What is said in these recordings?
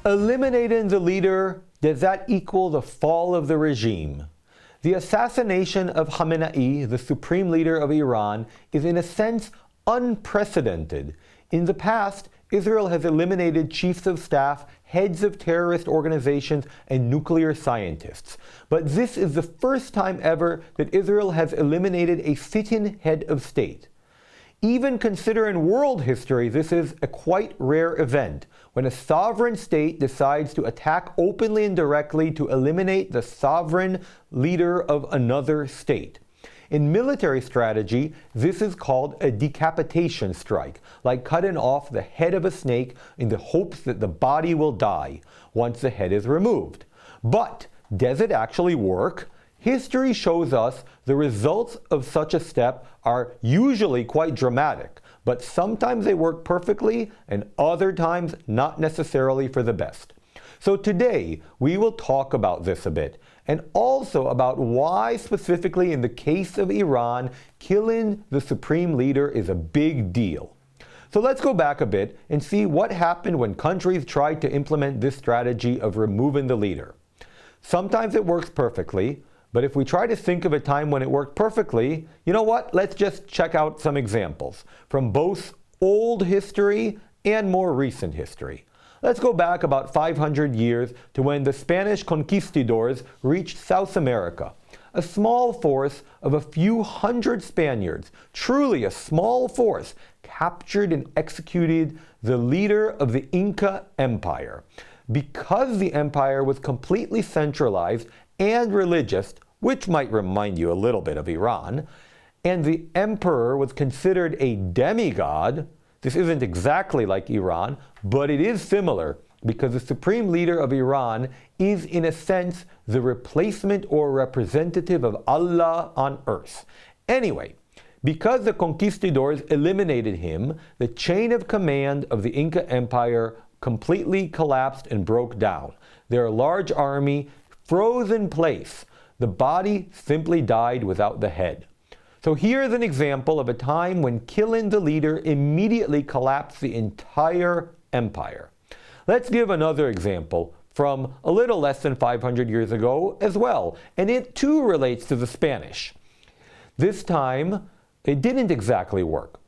Eliminating the leader, does that equal the fall of the regime? The assassination of Khamenei, the supreme leader of Iran, is in a sense unprecedented. In the past, Israel has eliminated chiefs of staff, heads of terrorist organizations, and nuclear scientists. But this is the first time ever that Israel has eliminated a sitting head of state. Even considering world history, this is a quite rare event, when a sovereign state decides to attack openly and directly to eliminate the sovereign leader of another state. In military strategy, this is called a decapitation strike, like cutting off the head of a snake in the hopes that the body will die once the head is removed. But does it actually work? History shows us the results of such a step are usually quite dramatic, but sometimes they work perfectly and other times not necessarily for the best. So today we will talk about this a bit, and also about why specifically in the case of Iran, killing the supreme leader is a big deal. So let's go back a bit and see what happened when countries tried to implement this strategy of removing the leader. Sometimes it works perfectly, but if we try to think of a time when it worked perfectly, you know what? Let's just check out some examples from both old history and more recent history. Let's go back about 500 years to when the Spanish conquistadors reached South America. A small force of a few hundred Spaniards, truly a small force, captured and executed the leader of the Inca Empire. Because the empire was completely centralized and religious, which might remind you a little bit of Iran, and the emperor was considered a demigod. This isn't exactly like Iran, but it is similar because the supreme leader of Iran is in a sense the replacement or representative of Allah on earth. Anyway, because the conquistadors eliminated him, the chain of command of the Inca Empire completely collapsed and broke down. Their large army froze in place. The body simply died without the head. So here's an example of a time when killing the leader immediately collapsed the entire empire. Let's give another example from a little less than 500 years ago as well, and it too relates to the Spanish. This time, it didn't exactly work.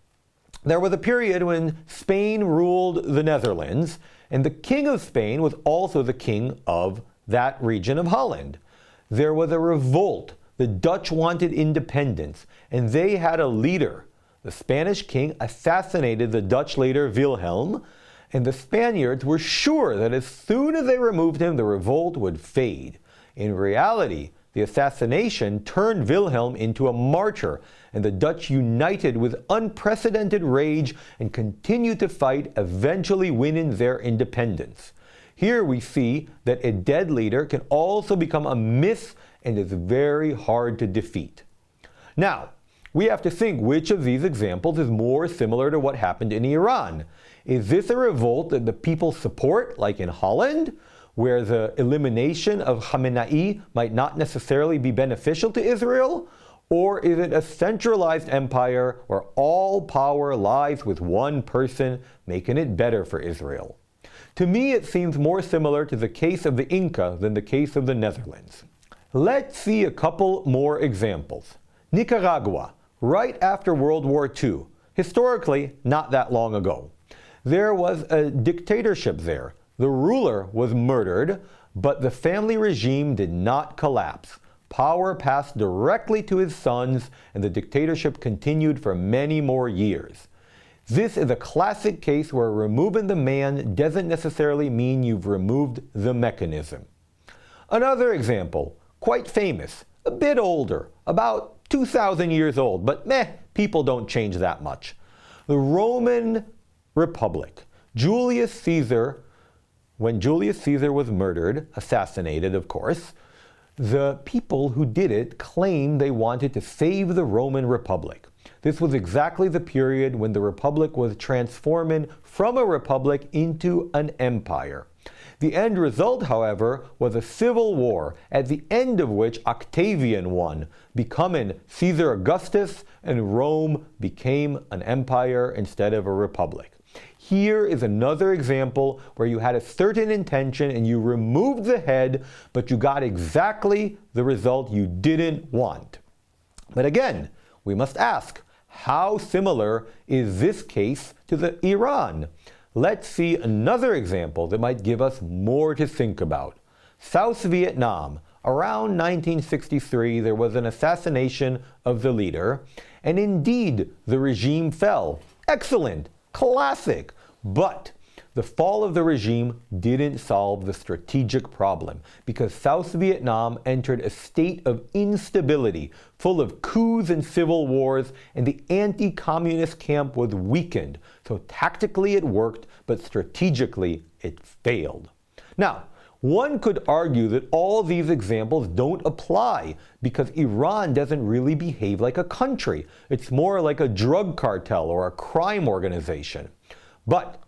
There was a period when Spain ruled the Netherlands, and the king of Spain was also the king of that region of Holland. There was a revolt. The Dutch wanted independence, and they had a leader. The Spanish king assassinated the Dutch leader Wilhelm, and the Spaniards were sure that as soon as they removed him, the revolt would fade. In reality, the assassination turned Wilhelm into a martyr, and the Dutch united with unprecedented rage and continued to fight, eventually winning their independence. Here we see that a dead leader can also become a myth and is very hard to defeat. Now, we have to think which of these examples is more similar to what happened in Iran. Is this a revolt that the people support, like in Holland, where the elimination of Khamenei might not necessarily be beneficial to Israel? Or is it a centralized empire where all power lies with one person, making it better for Israel? To me, it seems more similar to the case of the Inca than the case of the Netherlands. Let's see a couple more examples. Nicaragua, right after World War II, historically not that long ago. There was a dictatorship there. The ruler was murdered, but the family regime did not collapse. Power passed directly to his sons, and the dictatorship continued for many more years. This is a classic case where removing the man doesn't necessarily mean you've removed the mechanism. Another example, quite famous, a bit older, about 2,000 years old, but people don't change that much. The Roman Republic. Julius Caesar, when Julius Caesar was murdered, assassinated of course, the people who did it claimed they wanted to save the Roman Republic. This was exactly the period when the Republic was transforming from a republic into an empire. The end result, however, was a civil war, at the end of which Octavian won, becoming Caesar Augustus, and Rome became an empire instead of a republic. Here is another example where you had a certain intention and you removed the head, but you got exactly the result you didn't want. But again, we must ask, how similar is this case to the Iran? Let's see another example that might give us more to think about. South Vietnam. Around 1963, there was an assassination of the leader, and indeed, the regime fell. Excellent, classic. But the fall of the regime didn't solve the strategic problem, because South Vietnam entered a state of instability, full of coups and civil wars, and the anti-communist camp was weakened. So tactically it worked, but strategically it failed. Now, one could argue that all these examples don't apply because Iran doesn't really behave like a country. It's more like a drug cartel or a crime organization. But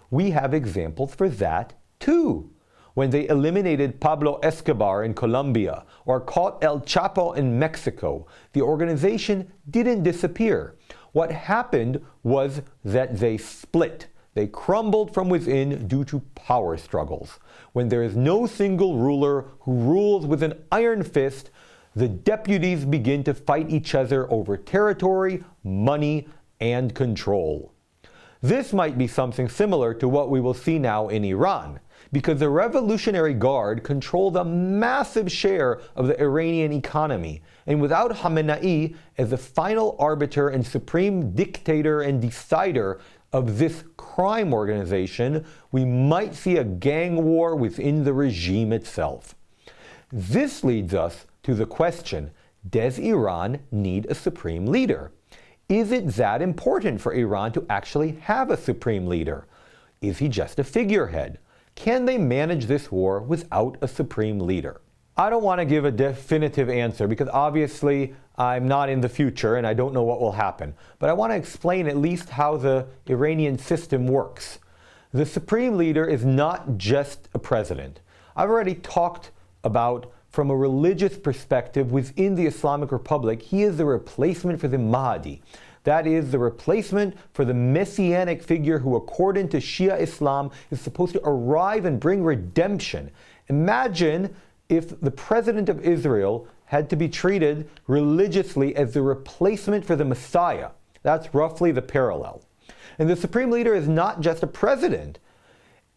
we have examples for that too. When they eliminated Pablo Escobar in Colombia or caught El Chapo in Mexico, the organization didn't disappear. What happened was that they split. They crumbled from within due to power struggles. When there is no single ruler who rules with an iron fist, the deputies begin to fight each other over territory, money, and control. This might be something similar to what we will see now in Iran, because the Revolutionary Guard controlled a massive share of the Iranian economy, and without Khamenei as the final arbiter and supreme dictator and decider of this crime organization, we might see a gang war within the regime itself. This leads us to the question, does Iran need a supreme leader? Is it that important for Iran to actually have a supreme leader? Is he just a figurehead? Can they manage this war without a supreme leader? I don't want to give a definitive answer because obviously I'm not in the future and I don't know what will happen. But I want to explain at least how the Iranian system works. The supreme leader is not just a president. I've already talked about, from a religious perspective within the Islamic Republic, he is the replacement for the Mahdi. That is the replacement for the messianic figure who, according to Shia Islam, is supposed to arrive and bring redemption. Imagine if the president of Israel had to be treated religiously as the replacement for the Messiah. That's roughly the parallel. And the supreme leader is not just a president.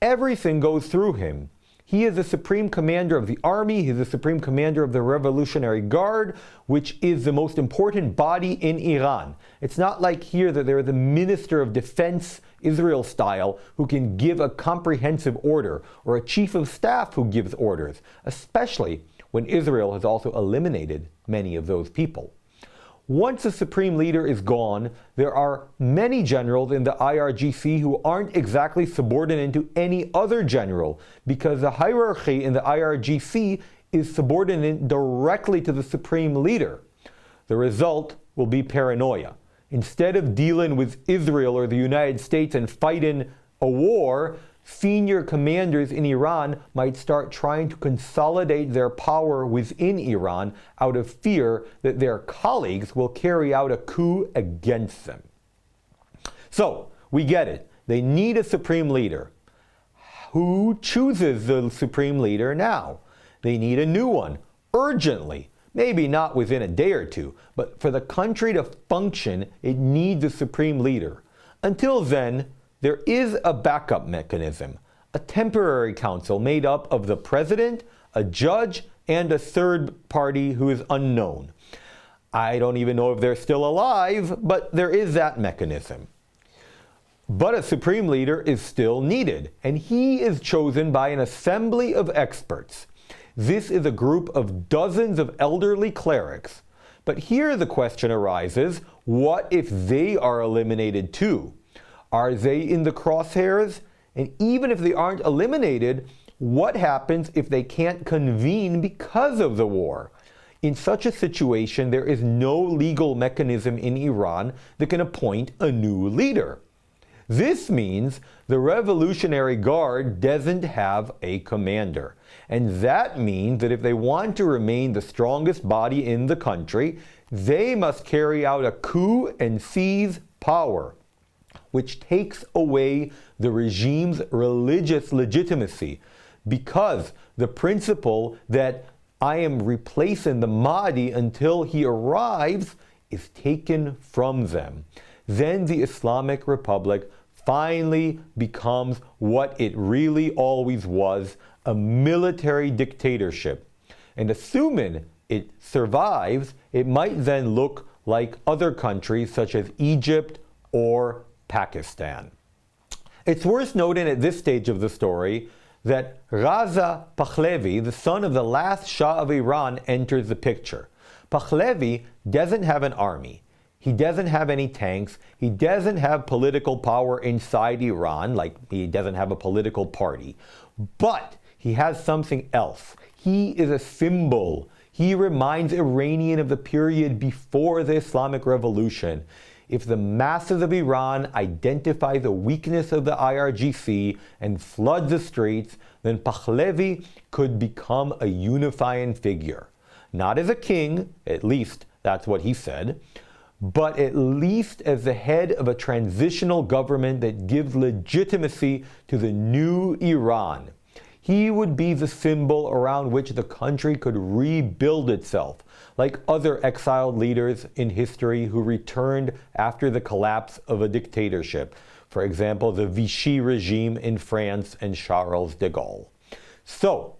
Everything goes through him. He is the supreme commander of the army. He is the supreme commander of the Revolutionary Guard, which is the most important body in Iran. It's not like here that there is a minister of defense, Israel style, who can give a comprehensive order, or a chief of staff who gives orders, especially when Israel has also eliminated many of those people. Once the supreme leader is gone, there are many generals in the IRGC who aren't exactly subordinate to any other general, because the hierarchy in the IRGC is subordinate directly to the supreme leader. The result will be paranoia. Instead of dealing with Israel or the United States and fighting a war, senior commanders in Iran might start trying to consolidate their power within Iran out of fear that their colleagues will carry out a coup against them. So, we get it. They need a supreme leader. Who chooses the supreme leader now? They need a new one, urgently. Maybe not within a day or two, but for the country to function, it needs a supreme leader. Until then, there is a backup mechanism, a temporary council made up of the president, a judge, and a third party who is unknown. I don't even know if they're still alive, but there is that mechanism. But a supreme leader is still needed, and he is chosen by an assembly of experts. This is a group of dozens of elderly clerics. But here the question arises, what if they are eliminated too? Are they in the crosshairs? And even if they aren't eliminated, what happens if they can't convene because of the war? In such a situation, there is no legal mechanism in Iran that can appoint a new leader. This means the Revolutionary Guard doesn't have a commander. And that means that if they want to remain the strongest body in the country, they must carry out a coup and seize power. which takes away the regime's religious legitimacy, because the principle that I am replacing the Mahdi until he arrives is taken from them. Then the Islamic Republic finally becomes what it really always was, a military dictatorship. And assuming it survives, it might then look like other countries such as Egypt or Pakistan. It's worth noting at this stage of the story that Raza Pahlavi, the son of the last Shah of Iran, enters the picture. Pahlavi doesn't have an army. He doesn't have any tanks. He doesn't have political power inside Iran, like he doesn't have a political party. But he has something else. He is a symbol. He reminds Iranian of the period before the Islamic Revolution. If the masses of Iran identify the weakness of the IRGC and flood the streets, then Pahlavi could become a unifying figure. Not as a king, at least that's what he said, but at least as the head of a transitional government that gives legitimacy to the new Iran. He would be the symbol around which the country could rebuild itself, like other exiled leaders in history who returned after the collapse of a dictatorship. For example, the Vichy regime in France and Charles de Gaulle. So,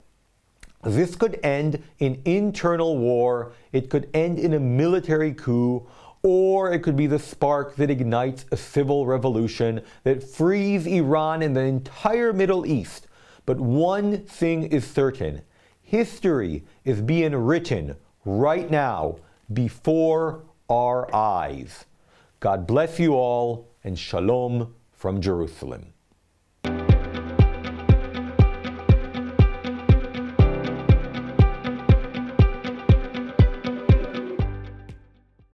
this could end in internal war, it could end in a military coup, or it could be the spark that ignites a civil revolution that frees Iran and the entire Middle East. But one thing is certain: history is being written right now before our eyes. God bless you all, and shalom from Jerusalem.